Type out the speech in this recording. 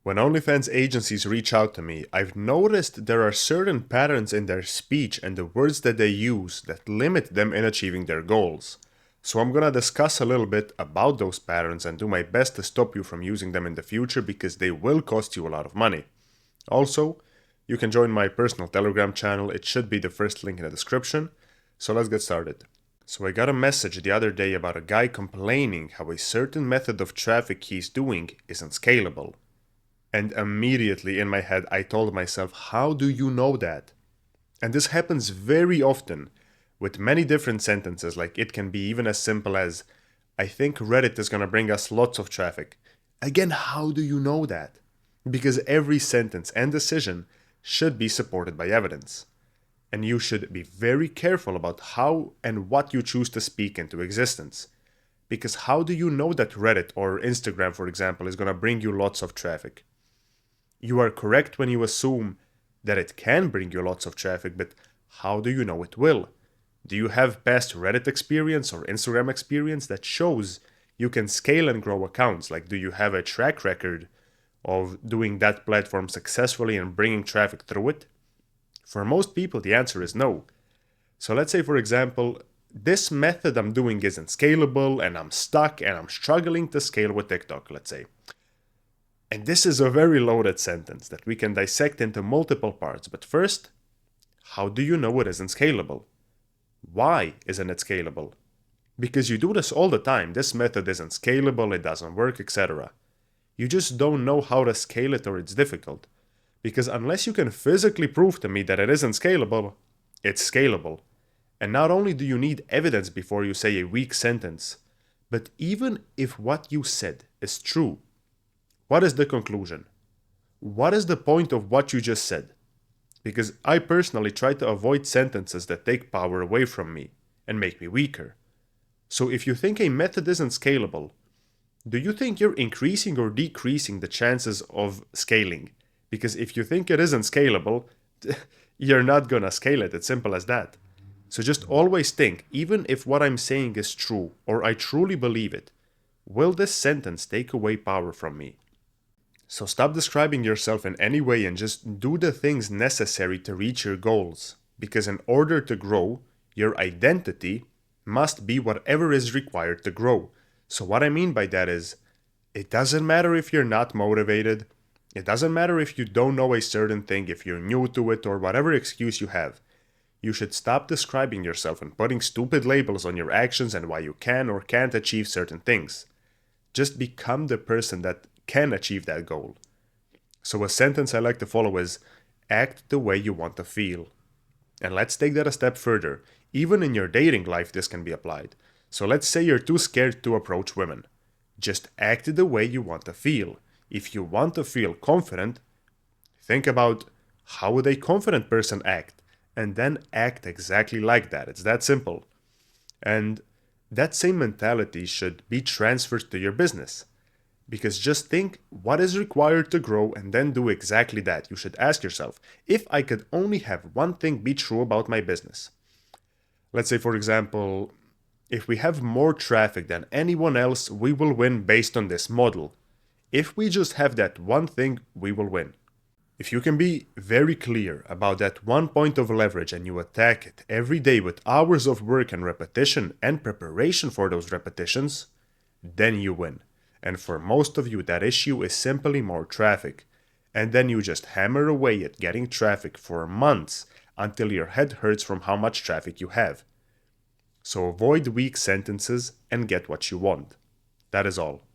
When OnlyFans agencies reach out to me, I've noticed there are certain patterns in their speech and the words that they use that limit them in achieving their goals. So I'm gonna discuss a little bit about those patterns and do my best to stop you from using them in the future because they will cost you a lot of money. Also, you can join my personal Telegram channel, it should be the first link in the description. So let's get started. So I got a message the other day about a guy complaining how a certain method of traffic he's doing isn't scalable. And immediately in my head I told myself, how do you know that? And this happens very often with many different sentences, like it can be even as simple as, I think Reddit is gonna bring us lots of traffic. Again, how do you know that? Because every sentence and decision should be supported by evidence. And you should be very careful about how and what you choose to speak into existence. Because how do you know that Reddit or Instagram, for example, is going to bring you lots of traffic? You are correct when you assume that it can bring you lots of traffic, but how do you know it will? Do you have past Reddit experience or Instagram experience that shows you can scale and grow accounts? Like, do you have a track record of doing that platform successfully and bringing traffic through it? For most people, the answer is no. So let's say, for example, this method I'm doing isn't scalable and I'm stuck and I'm struggling to scale with TikTok, let's say. And this is a very loaded sentence that we can dissect into multiple parts. But first, how do you know it isn't scalable? Why isn't it scalable? Because you do this all the time. This method isn't scalable, it doesn't work, etc. You just don't know how to scale it or it's difficult. Because unless you can physically prove to me that it isn't scalable, it's scalable. And not only do you need evidence before you say a weak sentence, but even if what you said is true, what is the conclusion? What is the point of what you just said? Because I personally try to avoid sentences that take power away from me and make me weaker. So if you think a method isn't scalable, do you think you're increasing or decreasing the chances of scaling? Because if you think it isn't scalable, you're not gonna scale it. It's simple as that. So just always think, even if what I'm saying is true, or I truly believe it, will this sentence take away power from me? So stop describing yourself in any way and just do the things necessary to reach your goals. Because in order to grow, your identity must be whatever is required to grow. So what I mean by that is, it doesn't matter if you're not motivated. It doesn't matter if you don't know a certain thing, if you're new to it, or whatever excuse you have. You should stop describing yourself and putting stupid labels on your actions and why you can or can't achieve certain things. Just become the person that can achieve that goal. So a sentence I like to follow is, act the way you want to feel. And let's take that a step further. Even in your dating life, this can be applied. So let's say you're too scared to approach women. Just act the way you want to feel. If you want to feel confident, think about how would a confident person act, and then act exactly like that. It's that simple. And that same mentality should be transferred to your business. Because just think what is required to grow and then do exactly that. You should ask yourself, if I could only have one thing be true about my business. Let's say, for example, if we have more traffic than anyone else, we will win based on this model. If we just have that one thing, we will win. If you can be very clear about that one point of leverage and you attack it every day with hours of work and repetition and preparation for those repetitions, then you win. And for most of you, that issue is simply more traffic. And then you just hammer away at getting traffic for months until your head hurts from how much traffic you have. So avoid weak sentences and get what you want. That is all.